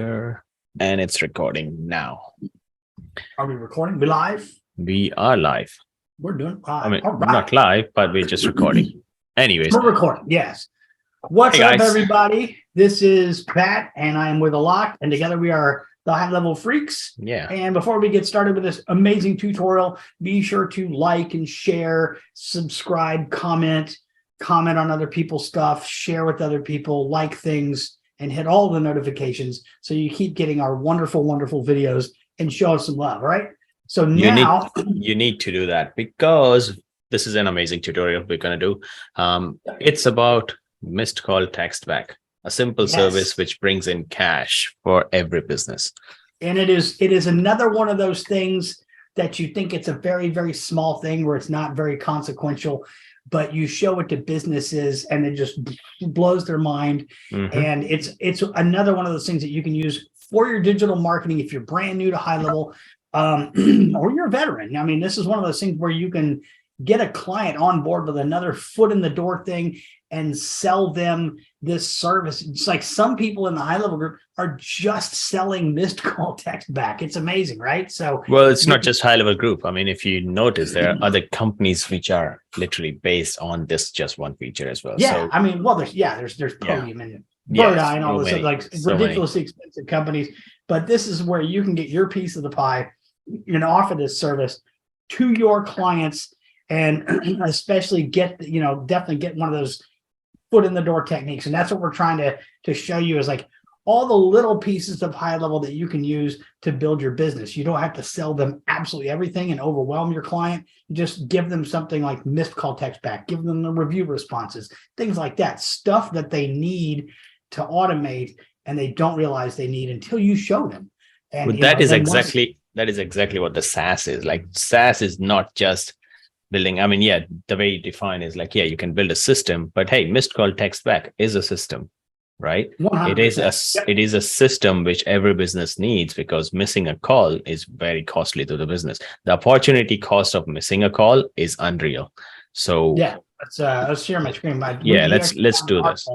And it's recording now. Are we recording? We live? We are live. We're doing live. I mean, All right. not live, but we're just recording. Anyways. We're recording, yes. What's Hey, up, guys. everybody? This is Pat, and I am with Alok, and together we are the Highlevel Freaks. Yeah. And before we get started with this amazing tutorial, be sure to like and share, subscribe, comment on other people's stuff, share with other people, like things, and hit all the notifications so you keep getting our wonderful, wonderful videos and show us some love, right? So now you need to do that because this is an amazing tutorial we're going to do. It's about missed call text back, a simple service which brings in cash for every business. And it is another one of those things that you think it's a very, very small thing where it's not very consequential, but you show it to businesses and it just blows their mind. Mm-hmm. And it's another one of those things that you can use for your digital marketing if you're brand new to Highlevel, or you're a veteran. I mean, this is one of those things where you can get a client on board with another foot in the door thing and sell them this service. It's like some people in the Highlevel group are just selling missed call text back. It's amazing, right? So, well, it's not just Highlevel group. I mean, if you notice, there are other companies which are literally based on this just one feature as well. Yeah, so, I mean, well, there's Podium and Bird Eye and all this stuff, like ridiculously expensive companies. But this is where you can get your piece of the pie and offer this service to your clients, and especially definitely get one of those foot in the door techniques. And that's what we're trying to show you is like all the little pieces of Highlevel that you can use to build your business. You don't have to sell them absolutely everything and overwhelm your client. Just give them something like missed call text back, give them the review responses, things like that, stuff that they need to automate and they don't realize they need until you show them. And but that is exactly what the SaaS is. Like SaaS is not just building. I mean, yeah, the way you define is like, yeah, you can build a system, but hey, missed call text back is a system, right? 100%. It is a system which every business needs because missing a call is very costly to the business. The opportunity cost of missing a call is unreal. So yeah, let's share my screen. Let's do this.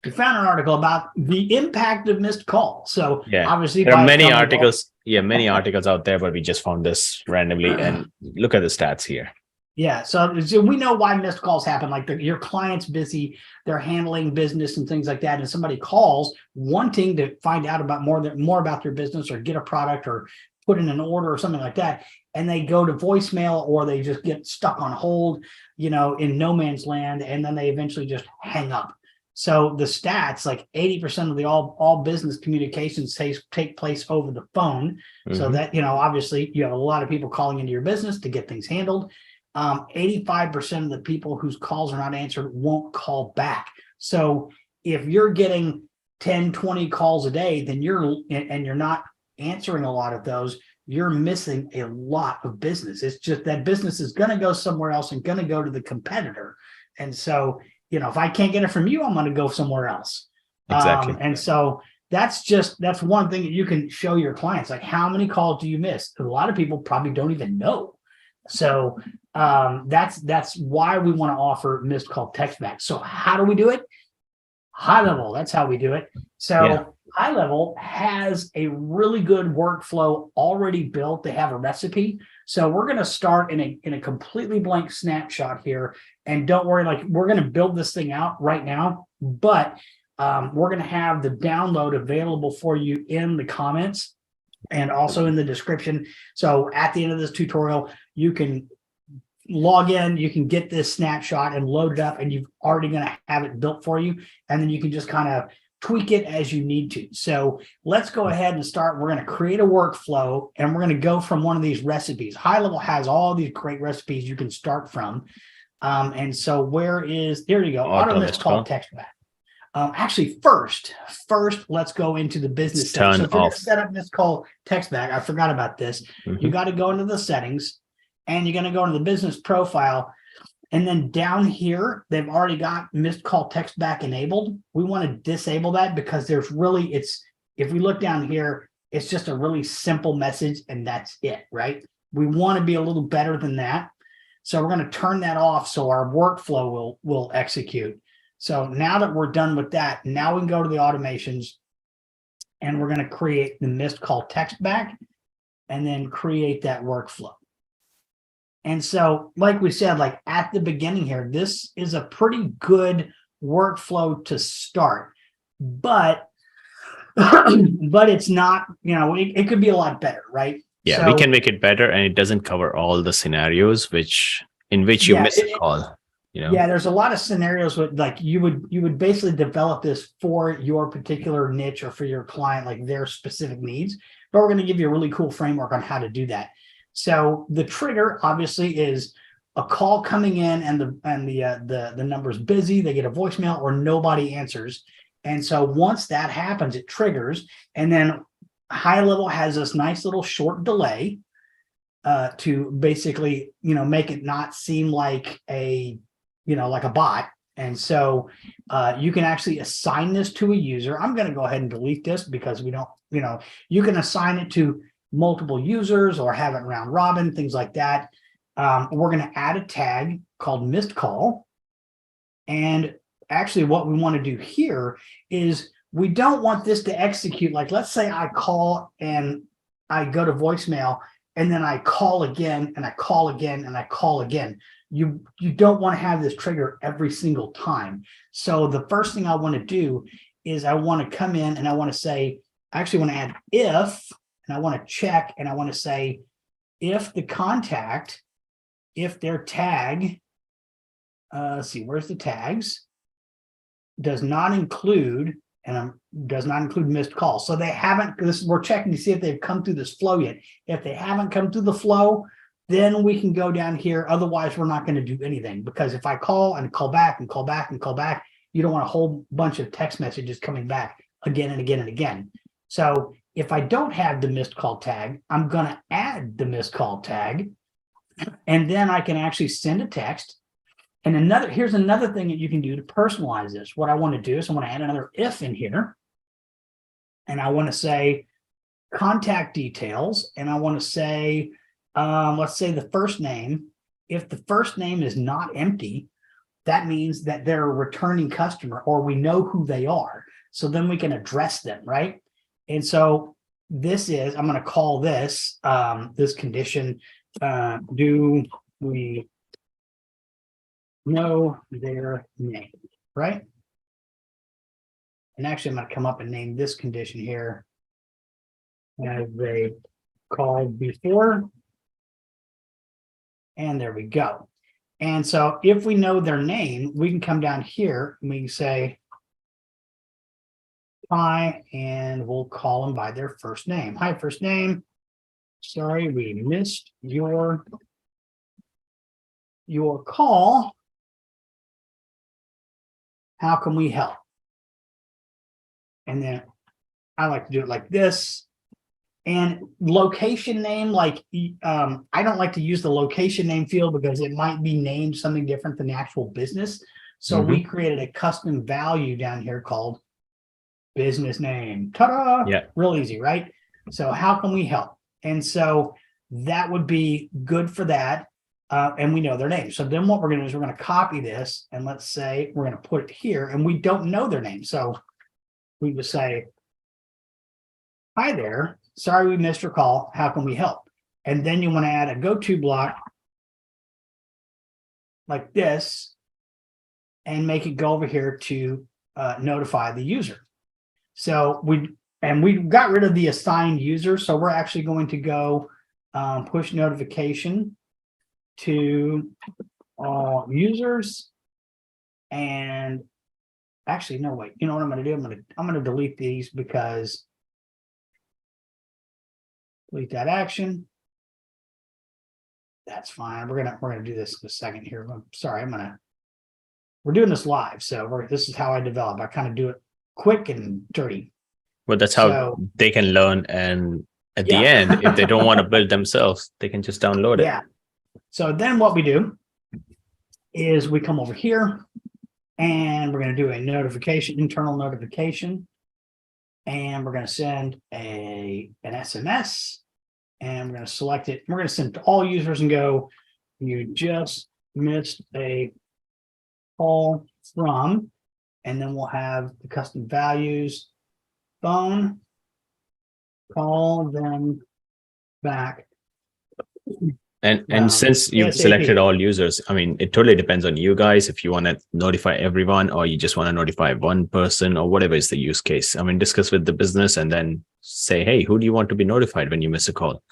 We found an article about the impact of missed calls. So yeah, obviously there are many articles. Yeah, many articles out there, but we just found this randomly. And look at the stats here. Yeah, so we know why missed calls happen. Like your client's busy, they're handling business and things like that, and somebody calls wanting to find out about more about their business or get a product or put in an order or something like that, and they go to voicemail or they just get stuck on hold, in no man's land, and then they eventually just hang up. So the stats, like 80% of the all business communications take place over the phone. Mm-hmm. So that, obviously you have a lot of people calling into your business to get things handled. 85% of the people whose calls are not answered won't call back. So if you're getting 10, 20 calls a day, then you're not answering a lot of those, you're missing a lot of business. It's just that business is going to go somewhere else and going to go to the competitor. And so, if I can't get it from you, I'm going to go somewhere else. Exactly. And so that's one thing that you can show your clients, like how many calls do you miss? A lot of people probably don't even know. So that's why we want to offer missed call text back. So how do we do it? Highlevel, that's how we do it. So Highlevel has a really good workflow already built. They have a recipe. So we're going to start in a completely blank snapshot here. And don't worry, like we're going to build this thing out right now, but we're going to have the download available for you in the comments and also in the description. So at the end of this tutorial, you can log in, you can get this snapshot and load it up, and you're already going to have it built for you. And then you can just kind of tweak it as you need to. So let's go ahead and start. We're going to create a workflow, and we're going to go from one of these recipes. Highlevel has all these great recipes you can start from. And so there you go. Auto missed call text back. Actually, first, let's go into the business settings. So if you're going to set up missed call text back, I forgot about this. Mm-hmm. You got to go into the settings, and you're going to go into the business profile. And then down here, they've already got missed call text back enabled. We want to disable that because if we look down here, it's just a really simple message and that's it, right? We want to be a little better than that. So we're going to turn that off so our workflow will execute. So now that we're done with that, now we can go to the automations. and we're going to create the missed call text back and then create that workflow. And so, like we said, like at the beginning here, this is a pretty good workflow to start, but it's not, it could be a lot better, right? Yeah, So, we can make it better, and it doesn't cover all the scenarios in which you miss a call. Yeah, there's a lot of scenarios with like you would basically develop this for your particular niche or for your client, like their specific needs. But we're going to give you a really cool framework on how to do that. So the trigger obviously is a call coming in and the number's busy, they get a voicemail or nobody answers. And so once that happens, it triggers, and then Highlevel has this nice little short delay to basically, make it not seem like like a bot. And so you can actually assign this to a user. I'm going to go ahead and delete this because we don't, you can assign it to multiple users or have it round robin, things like that. We're going to add a tag called missed call. And actually what we want to do here is we don't want this to execute. Like, let's say I call and I go to voicemail and then I call again and I call again and I call again. You don't want to have this trigger every single time. So the first thing I want to do is I want to come in and I want to say, I actually want to add if, and I want to check, and I want to say if the contact, if their tag, let's see, where's the tags, does not include, and does not include missed calls. So they haven't, we're checking to see if they've come through this flow yet. If they haven't come through the flow, then we can go down here. Otherwise, we're not going to do anything, because if I call and call back and call back and call back, you don't want a whole bunch of text messages coming back again and again and again. So if I don't have the missed call tag, I'm going to add the missed call tag, and then I can actually send a text. And here's another thing that you can do to personalize this. What I want to do is I want to add another if in here, and I want to say contact details, and I want to say, let's say the first name. If the first name is not empty, that means that they're a returning customer, or we know who they are. So then we can address them, right? And so this is, I'm going to call this, this condition, do we know their name, right? And actually, I'm going to come up and name this condition here as they called before. And there we go. And so if we know their name, we can come down here and we can say hi, and we'll call them by their first name. Hi, first name. Sorry, we missed your call. How can we help? And then I like to do it like this. And location name, like I don't like to use the location name field because it might be named something different than the actual business. So we created a custom value down here called business name. Ta-da! Yeah. Real easy, right? So how can we help? And so that would be good for that. And we know their name. So then what we're going to do is we're going to copy this, and let's say we're going to put it here, and we don't know their name. So we would say, hi there. Sorry we missed your call. How can we help? And then you want to add a go-to block like this and make it go over here to notify the user. So we got rid of the assigned user. So we're actually going to go push notification to all users. And actually, no, wait, you know what I'm going to do? I'm going to delete these because delete that action. That's fine. We're gonna do this in a second here. I'm sorry. We're doing this live, so this is how I develop. I kind of do it quick and dirty. Well, that's how they can learn. And at the end, if they don't want to build themselves, they can just download it. Yeah. So then what we do is we come over here and we're going to do a notification, internal notification. And we're going to send an SMS, and we're going to select it. We're going to send it to all users and go, you just missed a call from, and then we'll have the custom values, phone, call them back. And since you've ASAP. selected all users, I mean, it totally depends on you guys if you want to notify everyone or you just want to notify one person or whatever is the use case. I mean, discuss with the business and then say, hey, who do you want to be notified when you miss a call?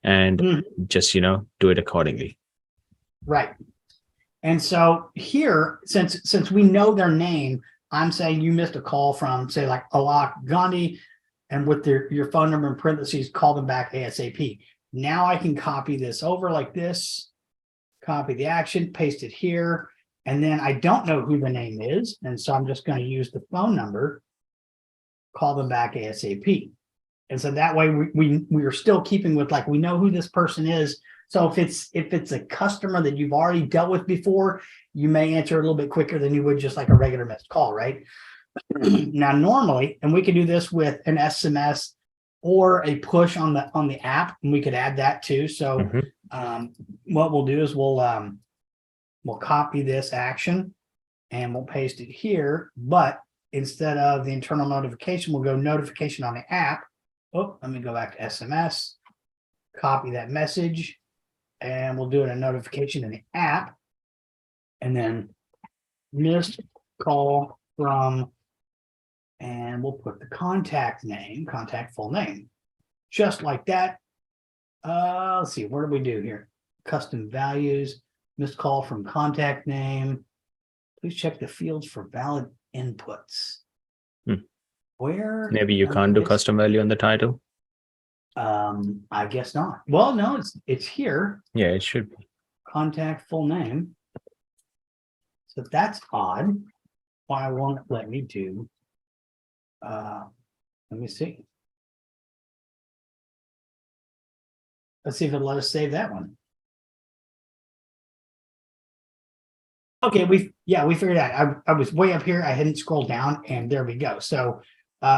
And just, do it accordingly. Right. And so here, since we know their name, I'm saying you missed a call from, say, like Alok Gandhi, and with your phone number in parentheses, call them back ASAP. Now I can copy this over like this, copy the action, paste it here, and then I don't know who the name is, and so I'm just going to use the phone number, call them back ASAP. And so that way we are still keeping with, like, we know who this person is. So if it's a customer that you've already dealt with before, you may answer a little bit quicker than you would just like a regular missed call, right? Now, normally, and we can do this with an SMS or a push on the app, and we could add that too. So what we'll do is we'll copy this action and we'll paste it here. But instead of the internal notification, we'll go notification on the app. Oh, let me go back to SMS, copy that message, and we'll do it a notification in the app. And then missed call from, and we'll put the contact full name, just like that. Let's see, what do we do here? Custom values, missed call from contact name. Please check the fields for valid inputs. Where? Maybe you can't do custom value on the title. I guess not. Well, no, it's here. Yeah, it should be. Contact full name. So that's odd. Why won't it let me do? Let me see. Let's see if it'll let us save that one. Okay, we figured out. I was way up here. I hadn't scrolled down, and there we go. So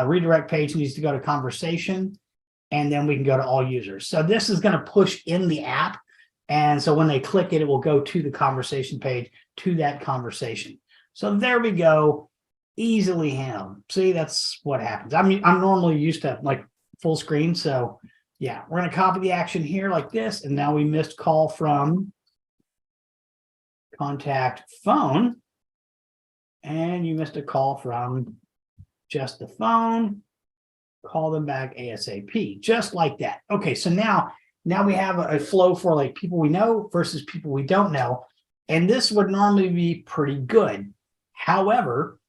redirect page needs to go to conversation, and then we can go to all users. So this is going to push in the app. And so when they click it, it will go to the conversation page, to that conversation. So there we go. Easily handled. See, that's what happens. I mean, I'm normally used to like full screen. So yeah, we're going to copy the action here like this. And now we missed call from contact phone. And you missed a call from just the phone. Call them back ASAP, just like that. Okay, so now we have a flow for like people we know versus people we don't know. And this would normally be pretty good. However,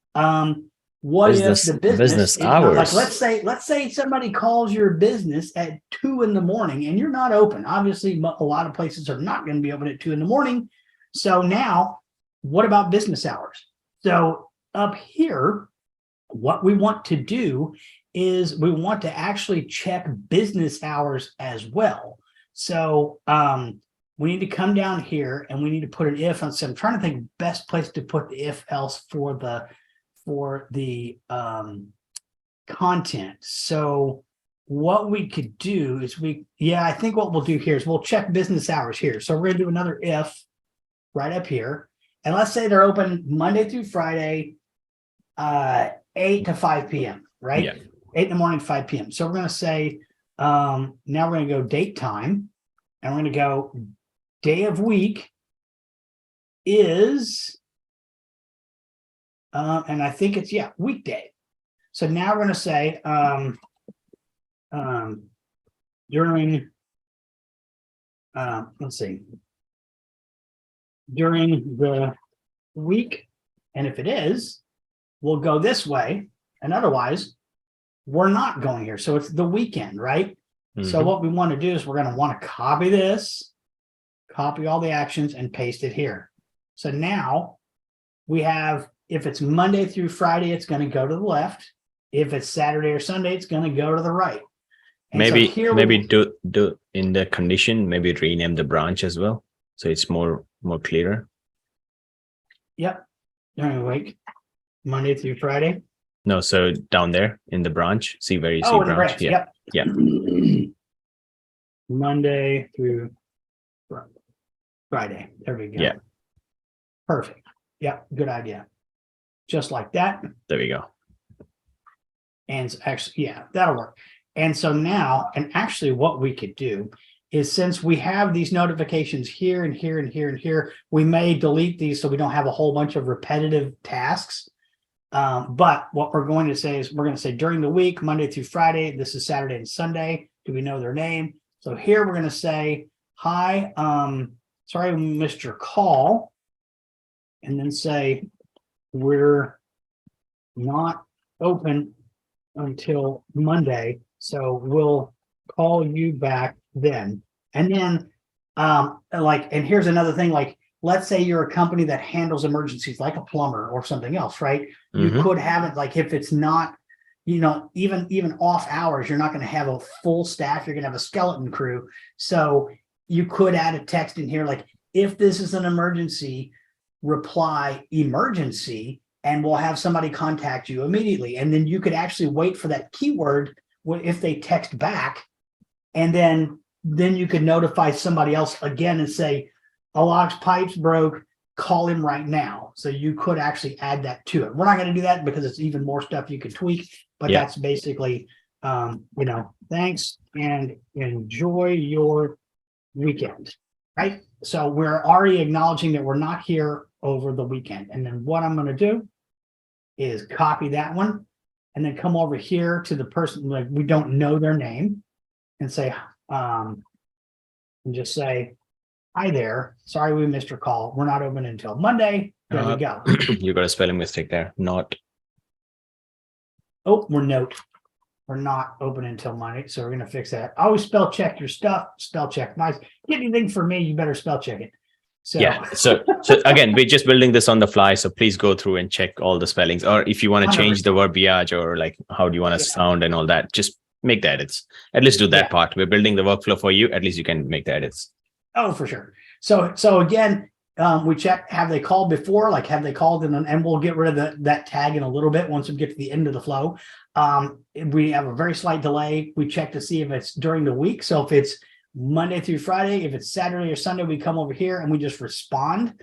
what if the business hours? Like, let's say somebody calls your business at 2 a.m. and you're not open. Obviously, a lot of places are not going to be open at 2 a.m. So now, what about business hours? So up here, what we want to do is we want to actually check business hours as well. So we need to come down here and we need to put an if. So I'm trying to think best place to put the if else for the content. So what we could do is I think what we'll do here is we'll check business hours here. So we're going to do another if right up here. And let's say they're open Monday through Friday, 8 to 5 p.m., right? Yeah. 8 a.m. to 5 p.m. So we're going to say, now we're going to go date time, and we're going to go day of week is, and I think it's, weekday. So now we're going to say, during, let's see, during the week, and if it is, we'll go this way, and otherwise, we're not going here. So it's the weekend, right? So what we want to do is we're going to want to copy this, copy all the actions, and paste it here. So now we have, if it's Monday through Friday, it's going to go to the left. If it's Saturday or Sunday, it's going to go to the right. And maybe so do in the condition, maybe rename the branch as well, so it's more clearer. Yep. During the week, Monday through Friday. No, so down there in the branch, see where you see in the branch. branch. Yeah. Yep. Yeah. Monday through Friday. There we go. Yeah. Perfect. Yep. Good idea. Just like that. There we go. And actually, that'll work. And so now, and actually what we could do is, since we have these notifications here and here and here and here, we may delete these so we don't have a whole bunch of repetitive tasks. But what we're going to say is, we're going to say during the week, Monday through Friday, this is Saturday and Sunday. Do we know their name? So here we're going to say, hi, sorry, we missed your call. And then say, we're not open until Monday, so we'll call you back then. And then, and here's another thing, like, let's say you're a company that handles emergencies, like a plumber or something else, right? You could have it, like, if it's not, even off hours, you're not going to have a full staff, you're going to have a skeleton crew. So you could add a text in here, like, if this is an emergency, reply emergency, and we'll have somebody contact you immediately. And then you could actually wait for that keyword if they text back, and then you could notify somebody else again and say, Alok's pipes broke, call him right now. So you could actually add that to it. We're not going to do that because it's even more stuff you could tweak, but that's basically, thanks and enjoy your weekend, right? So we're already acknowledging that we're not here over the weekend. And then what I'm going to do is copy that one and then come over here to the person, like, we don't know their name, and say, and just say, hi there, sorry we missed your call, we're not open until Monday. There we go. You got a spelling mistake there. Not. Oh, we're not open until Monday, so we're going to fix that. Always spell check your stuff. Spell check nice. Get anything for me, you better spell check it. So yeah. So again, we're just building this on the fly. So please go through and check all the spellings. Or if you want to change the verbiage, or like, how do you want to sound and all that, just make the edits. At least do that part. We're building the workflow for you. At least you can make the edits. Oh, for sure. So again, we check, have they called before? Like, have they called? And we'll get rid of that tag in a little bit once we get to the end of the flow. We have a very slight delay. We check to see if it's during the week. So if it's Monday through Friday, if it's Saturday or Sunday, we come over here and we just respond.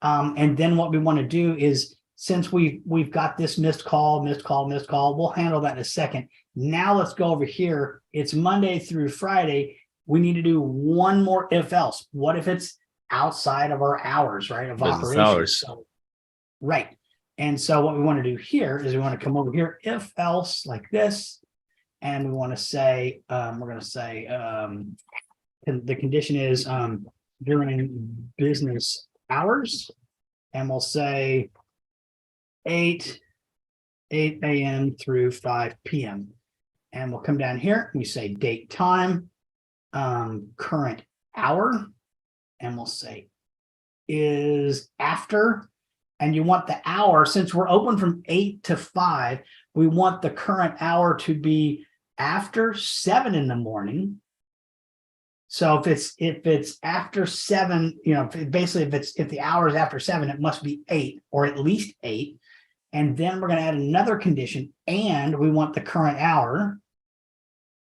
And then what we want to do is, since we've got this missed call, we'll handle that in a second. Now let's go over here. It's Monday through Friday. We need to do one more if else. What if it's outside of our hours, right? Of operations. So, right. And so what we want to do here is we want to come over here, if else, like this. And we want to say, we're going to say, the condition is during business hours. And we'll say 8 a.m. through 5 p.m. And we'll come down here and we say date, time, current hour, and we'll say is after. And you want the hour, since we're open from 8 to 5, we want the current hour to be after 7 in the morning. So if it's after 7, if the hour is after 7, it must be 8, or at least 8. And then we're going to add another condition, and we want the current hour.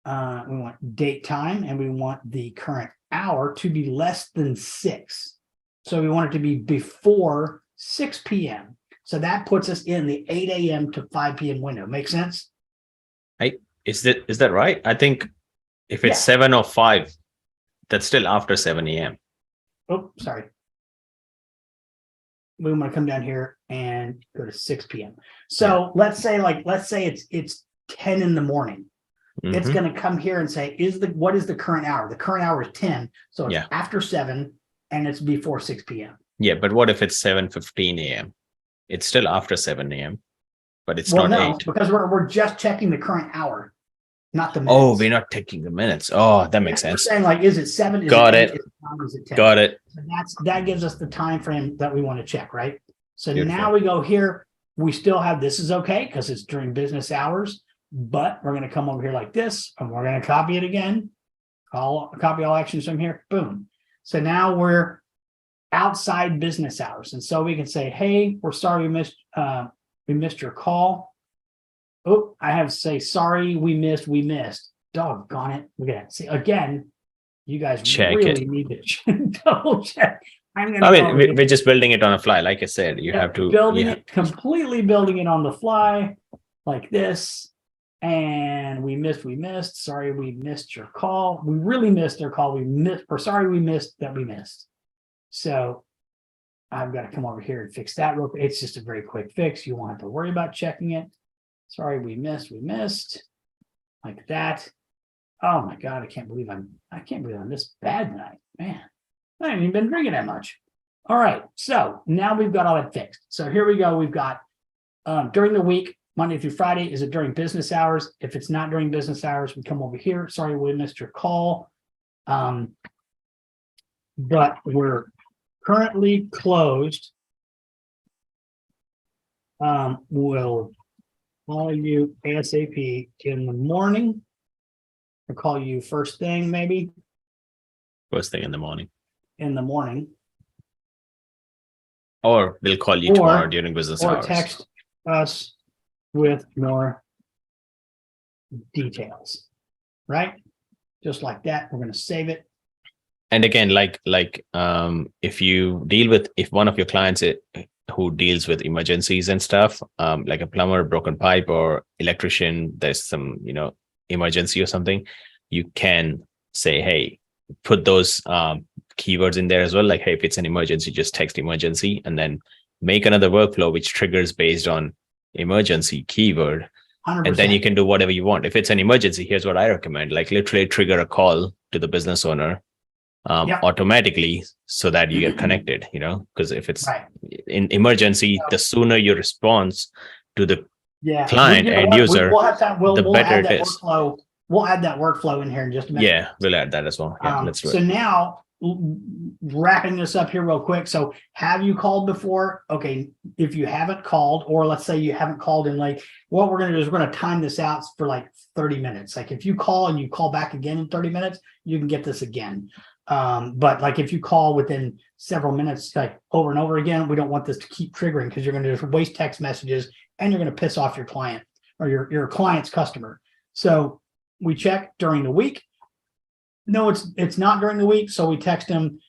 We want date, time, and we want the current hour to be less than 6. So we want it to be before 6 p.m. So that puts us in the 8 a.m. to 5 p.m. window. Make sense? Is that right? I think if it's 7 or 5, that's still after 7 a.m. Oh, sorry. We want to come down here and go to 6 p.m. So let's say it's 10 in the morning. Mm-hmm. It's going to come here and say, what is the current hour? The current hour is 10. So it's after 7 and it's before 6 p.m. Yeah, but what if it's 7:15 a.m.? It's still after 7 a.m., but it's not 8. Because we're just checking the current hour, not the minutes. Oh, we're not taking the minutes. Oh, that makes sense. We're saying, like, is it 7? Got it. Is it 10? Got it. So that gives us the time frame that we want to check, right? So now we go here. We still have, this is okay because it's during business hours, but we're going to come over here like this, and we're going to copy it again. Copy all actions from here. Boom. So now we're outside business hours, and so we can say, hey, we're sorry we missed your call. Oh, I have to say sorry, we missed. Doggone it. Look at that. See, again, you guys really need to double check. We're just building it on the fly. Like I said, completely building it on the fly like this. And we missed. Sorry, we missed your call. We really missed their call. Sorry, we missed that we missed. So I've got to come over here and fix that real quick. It's just a very quick fix. You won't have to worry about checking it. Sorry, we missed like that. Oh my God, I can't believe I'm this bad tonight, man. I haven't even been drinking that much. All right, so now we've got all that fixed. So here we go. We've got during the week, Monday through Friday. Is it during business hours? If it's not during business hours, we come over here. Sorry, we missed your call. But we're currently closed. We'll call you ASAP in the morning. I'll call you first thing, maybe. First thing in the morning. Or we'll call you tomorrow during business hours. Or text us with more details, right? Just like that. We're going to save it. And again, if one of your clients who deals with emergencies and stuff, like a plumber, broken pipe, or electrician, there's some, emergency or something, you can say, hey, put those keywords in there as well. Like, hey, if it's an emergency, just text emergency, and then make another workflow which triggers based on emergency keyword. 100%. And then you can do whatever you want. If it's an emergency, here's what I recommend: like literally trigger a call to the business owner automatically so that you get connected, because if it's in emergency, the sooner your response to the client and user, the better it is. We'll add that workflow in here in just a minute. Yeah, we'll add that as well. Yeah, let's do it. So now, wrapping this up here real quick. So have you called before? Okay, if you haven't called, or let's say you haven't called in, like, what we're going to do is we're going to time this out for like 30 minutes. Like if you call and you call back again in 30 minutes, you can get this again. But like if you call within several minutes, like over and over again, we don't want this to keep triggering, because you're going to just waste text messages and you're going to piss off your client or your client's customer. So we check during the week. No, it's not during the week. So we text them,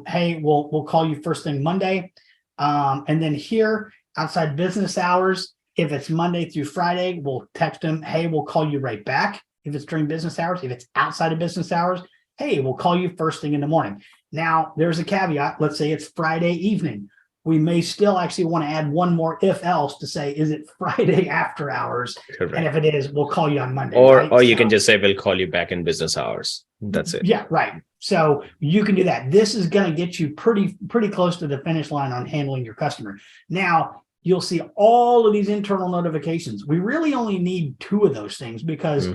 hey, we'll call you first thing Monday. And then here outside business hours, if it's Monday through Friday, we'll text them, hey, we'll call you right back. If it's during business hours, if it's outside of business hours, hey, we'll call you first thing in the morning. Now, there's a caveat. Let's say it's Friday evening. We may still actually want to add one more if else to say, is it Friday after hours? Correct. And if it is, we'll call you on Monday. Or you can just say, we'll call you back in business hours. That's it. Yeah, right. So you can do that. This is going to get you pretty close to the finish line on handling your customer. Now, you'll see all of these internal notifications. We really only need 2 of those things, because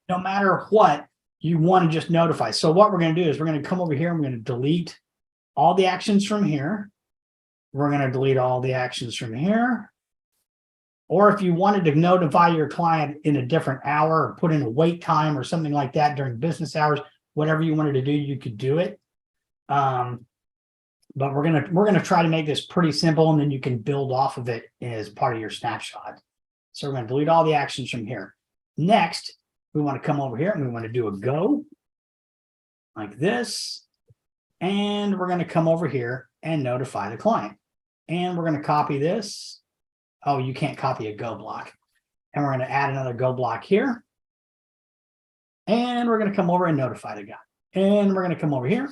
no matter what, you want to just notify. So what we're going to do is we're going to come over here and we're going to delete all the actions from here. We're going to delete all the actions from here. Or if you wanted to notify your client in a different hour or put in a wait time or something like that during business hours, whatever you wanted to do, you could do it. But we're gonna try to make this pretty simple, and then you can build off of it as part of your snapshot. So we're going to delete all the actions from here. Next, we want to come over here and we want to do a go like this. And we're going to come over here and notify the client. And we're going to copy this. Oh, you can't copy a go block. And we're going to add another go block here. And we're going to come over and notify the guy. And we're going to come over here.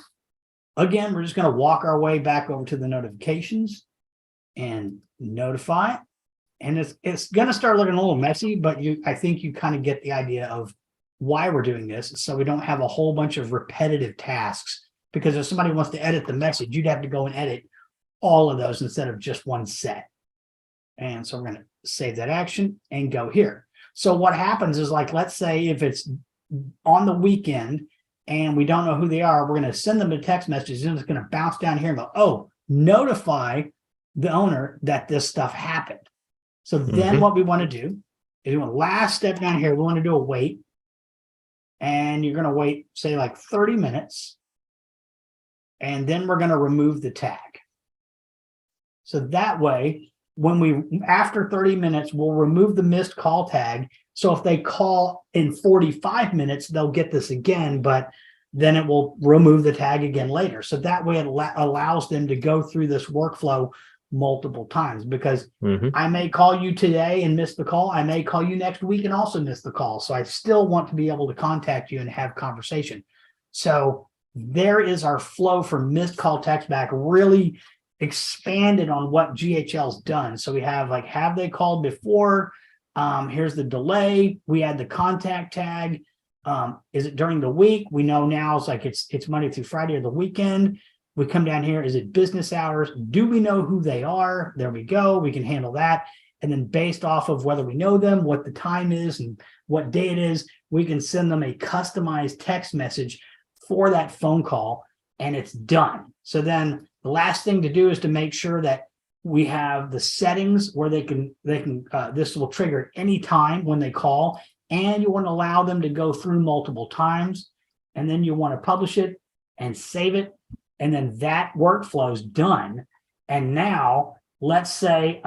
Again, we're just going to walk our way back over to the notifications and notify. And it's going to start looking a little messy, but I think you kind of get the idea of why we're doing this. So we don't have a whole bunch of repetitive tasks, because if somebody wants to edit the message, you'd have to go and edit all of those instead of just one set. And so we're going to save that action and go here. So what happens is, like, let's say if it's on the weekend and we don't know who they are, we're going to send them a text message, and it's going to bounce down here and go, oh, notify the owner that this stuff happened. So then what we want to do is, last step down here, we want to do a wait. And you're going to wait, say, like 30 minutes. And then we're going to remove the tag. So that way, after 30 minutes, we'll remove the missed call tag. So if they call in 45 minutes, they'll get this again, but then it will remove the tag again later. So that way it allows them to go through this workflow multiple times, because Mhm. I may call you today and miss the call. I may call you next week and also miss the call. So I still want to be able to contact you and have conversation. So there is our flow for missed call text back, really expanded on what GHL's done. So we have like, have they called before? Here's the delay. We add the contact tag. Is it during the week? We know now it's like it's Monday through Friday or the weekend. We come down here. Is it business hours? Do we know who they are? There we go. We can handle that. And then based off of whether we know them, what the time is and what day it is, we can send them a customized text message for that phone call, and it's done. So then the last thing to do is to make sure that we have the settings where they can this will trigger any time when they call, and you want to allow them to go through multiple times, and then you want to publish it and save it, and then that workflow is done. And now let's say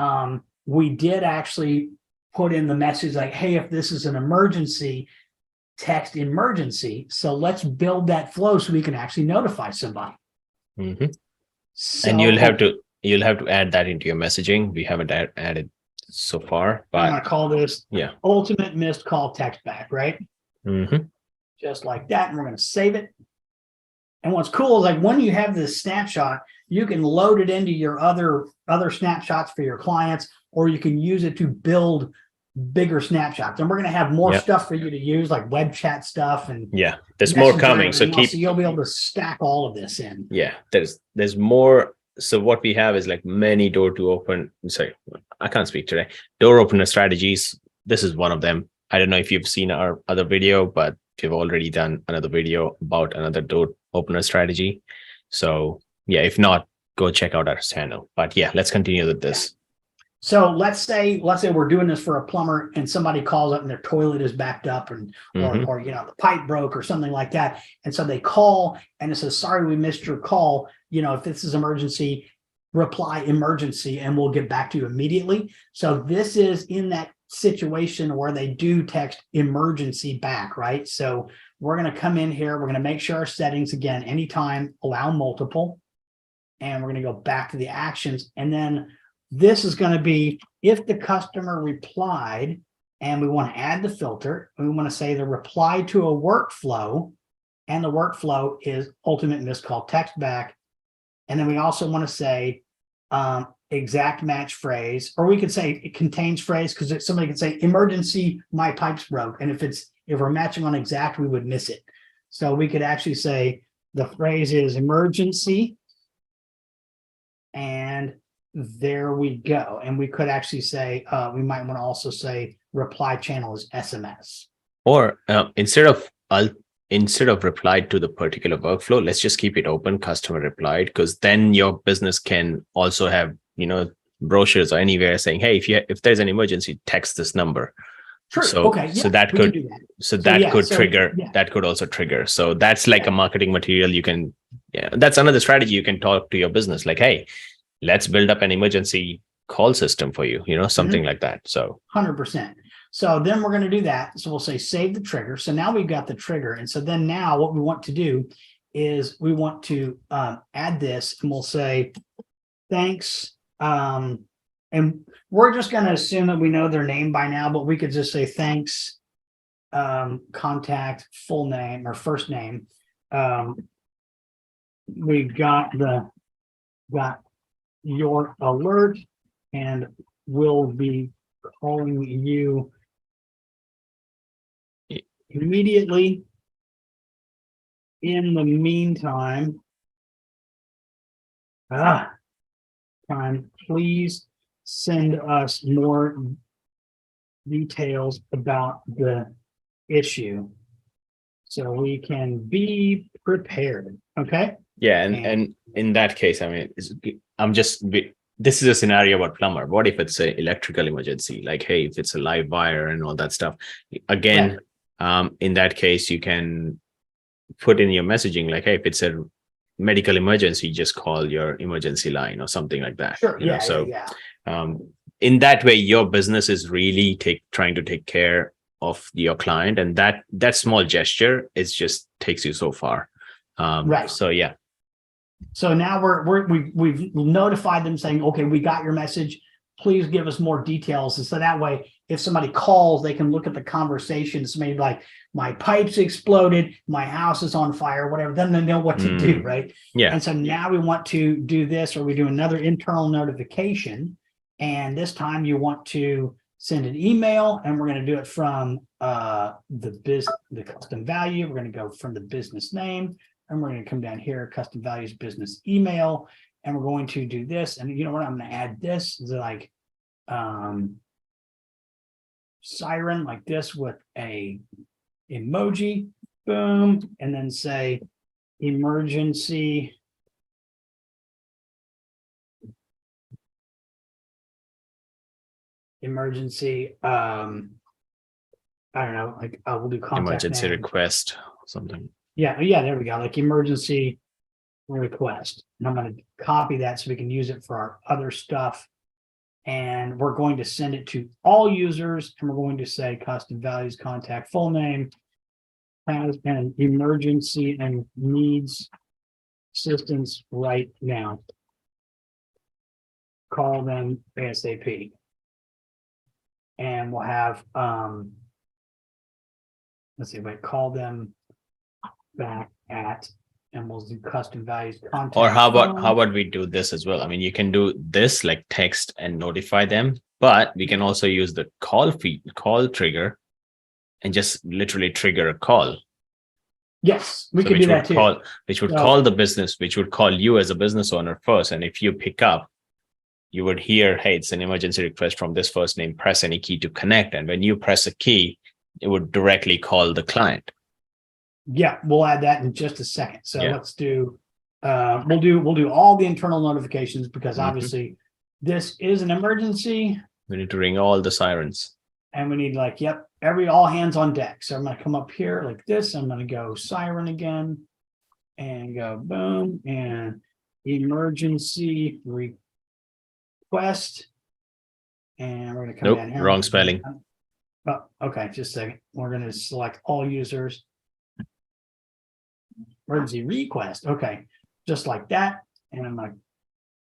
we did actually put in the message like, hey, if this is an emergency, text emergency. So let's build that flow so we can actually notify somebody. Mhm. So, And you'll have to add that into your messaging. We haven't added so far, I'm but going to call this yeah. ultimate missed call text back, right? Mhm. Just like that. And we're going to save it. And what's cool is like when you have this snapshot, you can load it into your other snapshots for your clients, or you can use it to build bigger snapshots. And we're going to have more Yep. stuff for you to use, like web chat stuff and Yeah, there's more Messenger and coming. So everything else. keep, So you'll be able to stack all of this in. yeah, there's more. So what we have is like many door opener strategies. This is one of them. I don't know if you've seen our other video, but we've already done another video about another door opener strategy. So yeah, if not, go check out our channel. But yeah, let's continue with this. So let's say we're doing this for a plumber and somebody calls up and their toilet is backed up and or you know, the pipe broke or something like that. And so they call and it says, sorry, we missed your call. You know, if this is emergency, reply emergency and we'll get back to you immediately. So this is in that situation where they do text emergency back, right? So we're going to come in here. We're going to make sure our settings again, anytime, allow multiple, and we're going to go back to the actions. And then this is going to be if the customer replied, and we want to add the filter, we want to say the reply to a workflow, and the workflow is ultimate missed call text back. And then we also want to say exact match phrase, or we could say it contains phrase, because somebody could say emergency, my pipes broke. And if we're matching on exact, we would miss it. So we could actually say the phrase is emergency, and there we go. And we could actually say, we might want to also say reply channel is SMS. Or instead of replied to the particular workflow, let's just keep it open, customer replied, because then your business can also have, you know, brochures or anywhere saying, hey, if there's an emergency, text this number. True. So, okay. So yeah, that we could, can do that. so that yeah, could so, trigger, yeah. that could also trigger. So that's like a marketing material. You can, yeah, that's another strategy. You can talk to your business like, hey, let's build up an emergency call system for you, you know, something like that. So 100%. So then we're going to do that. So we'll say save the trigger. So now we've got the trigger. And so then now what we want to do is we want to add this, and we'll say thanks. And we're just going to assume that we know their name by now, but we could just say thanks, contact, full name or first name. We've got your alert, and we'll be calling you immediately. In the meantime, please send us more details about the issue so we can be prepared. Okay. yeah, and in that case, I mean, this is a scenario about plumber. What if it's an electrical emergency? Like, hey, if it's a live wire and all that stuff. Again, in that case, you can put in your messaging like, hey, if it's a medical emergency, just call your emergency line or something like that. Sure. You know? In that way, your business is really trying to take care of your client, and that small gesture is just takes you so far. So yeah. So now we've notified them saying, okay, we got your message. Please give us more details. And so that way, if somebody calls, they can look at the conversation. It's maybe like, my pipes exploded, my house is on fire, whatever. Then they know what to do, right? Yeah. And so now we want to do this, or we do another internal notification. And this time you want to send an email, and we're going to do it from the custom value. We're going to go from the business name, and we're going to come down here, custom values, business email, and we're going to do this. And you know what? I'm going to add this is like siren like this with a emoji, boom, and then say emergency. I don't know, like we'll do contact Emergency name. request or something. Yeah, there we go, like emergency request. And I'm going to copy that so we can use it for our other stuff. And we're going to send it to all users, and we're going to say custom values, contact full name, has an emergency and needs assistance right now. Call them ASAP. And we'll have let's see, wait, call them back at, and we'll do custom values contact. Or how about we do this as well? I mean, you can do this like text and notify them, but we can also use the call trigger and just literally trigger a call. Yes, we can do that too. Which would call the business, which would call you as a business owner first. And if you pick up, you would hear, hey, it's an emergency request from this first name, press any key to connect. And when you press a key, it would directly call the client. Yeah, we'll add that in just a second. So let's do, we'll do all the internal notifications, because obviously this is an emergency. We need to ring all the sirens. And we need like, all hands on deck. So I'm going to come up here like this. I'm going to go siren again and go boom, and emergency request. And we're going to come down here. Wrong spelling. Oh, okay, just a second. We're going to select all users. Emergency request. Okay, just like that. And I'm like,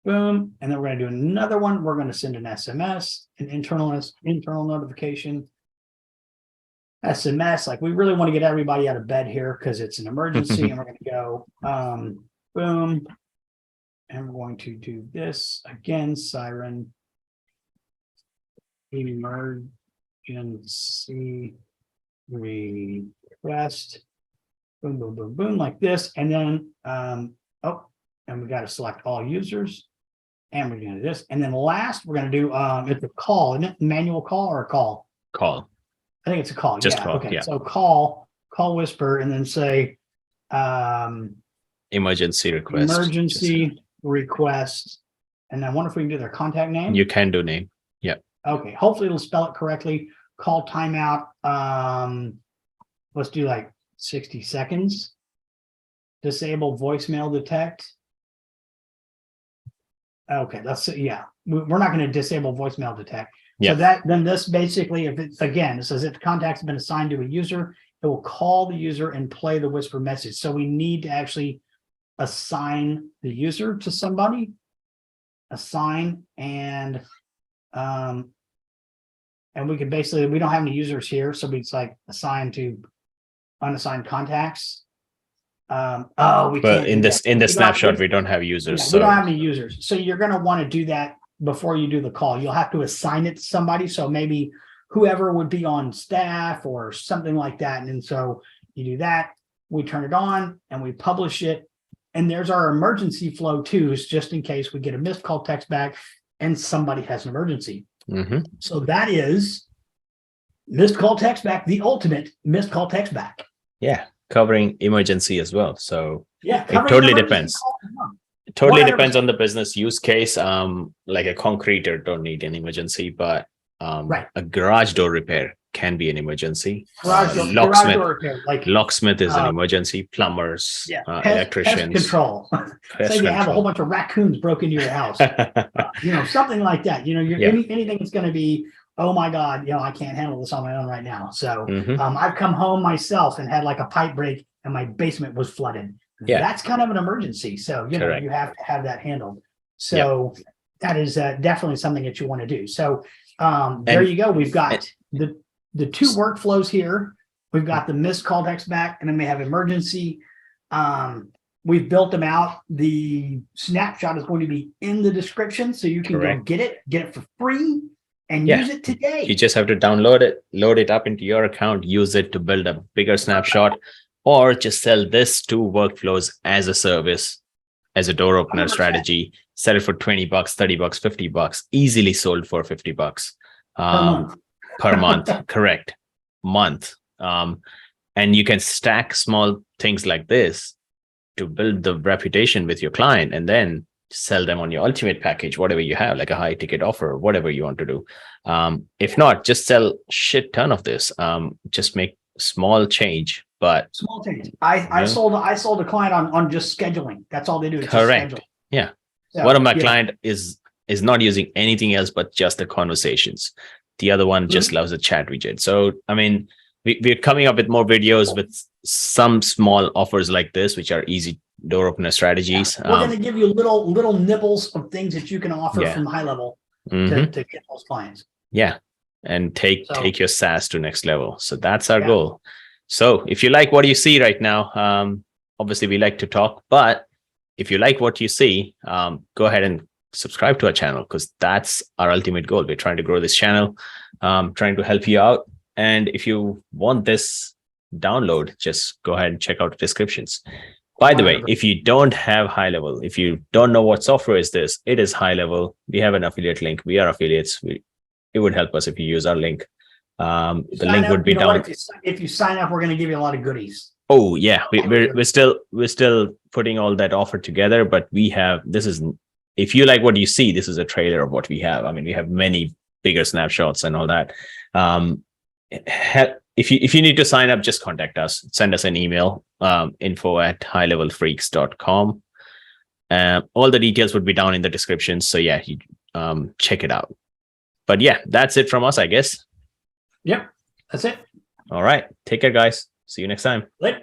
boom. And then we're going to do another one. We're going to send an SMS, an internal notification. SMS, like we really want to get everybody out of bed here because it's an emergency. And we're going to go boom. And we're going to do this again, siren emergency request. Boom, boom, boom, boom, like this. And then, and we got to select all users. And we're going to do this. And then last, we're going to do, it's a call, isn't it? Manual call or a call? Call. I think it's a call. Just yeah. call. Okay. Yeah. So call whisper, and then say, emergency request. Emergency request. And I wonder if we can do their contact name. You can do name. Yeah. Okay. Hopefully it'll spell it correctly. Call timeout. Let's do like 60 seconds. Disable voicemail detect. Okay, we're not going to disable voicemail detect. Yeah. So then this basically, if it's again, it says if the contact has been assigned to a user, it will call the user and play the whisper message. So we need to actually assign the user to somebody, assign, and we can basically, we don't have any users here, so it's like assign to unassigned contacts. We but can't in the snapshot we don't have users. So we don't have any users. So you're going to want to do that before you do the call. You'll have to assign it to somebody. So maybe whoever would be on staff or something like that. And so you do that, we turn it on and we publish it. And there's our emergency flow too, is just in case we get a missed call text back and somebody has an emergency. So that is missed call text back, the ultimate missed call text back. Yeah. Covering emergency as well. So yeah, it totally depends. It totally depends on the business use case. Like a concreter don't need an emergency, but a garage door repair can be an emergency. Garage door repair, like locksmith is an emergency. Plumbers, electricians, pest control. Say you have a whole bunch of raccoons broke into your house. Something like that. Anything that's going to be, oh my God, I can't handle this on my own right now. So I've come home myself and had like a pipe break and my basement was flooded. Yeah. that's kind of an emergency. So, you know, Correct. you have to have that handled. So that is definitely something that you want to do. So there you go. We've got the two workflows here. We've got the missed call text back, and then we have emergency. We've built them out. The snapshot is going to be in the description, so you can go get it for free and use it today. You just have to download it, load it up into your account, use it to build a bigger snapshot, or just sell this two workflows as a service, as a door opener 100%. strategy. Sell it for $20, $30, $50, easily sold for $50 per month. Correct. Month. And you can stack small things like this to build the reputation with your client, and then sell them on your ultimate package, whatever you have, like a high ticket offer, whatever you want to do. If not, just sell shit ton of this. Just make small change, but small change. I sold a client on just scheduling. That's all they do. It's correct. Just Yeah. so, one of my client is not using anything else but just the conversations. The other one just loves the chat widget. So I mean, we're coming up with more videos with some small offers like this, which are easy door opener strategies. We're going to give you little nibbles of things that you can offer from Highlevel to get those clients. Yeah. And take your SaaS to next level. So that's our goal. So if you like what you see right now, obviously we like to talk, but if you like what you see, go ahead and subscribe to our channel, because that's our ultimate goal. We're trying to grow this channel, trying to help you out. And if you want this download, just go ahead and check out the descriptions. By the way, if you don't have Highlevel, if you don't know what software is this, it is Highlevel. We have an affiliate link. We are affiliates. It would help us if you use our link. The link would be down. If you sign up, we're going to give you a lot of goodies. Oh yeah, we're still putting all that offer together, but we have, this is, if you like what you see, this is a trailer of what we have. I mean, we have many bigger snapshots and all that. If you need to sign up, just contact us, send us an email, info@highlevelfreaks.com. All the details would be down in the description. So yeah, you check it out. But yeah, that's it from us, I guess. Yep, that's it. All right. Take care, guys. See you next time. Later.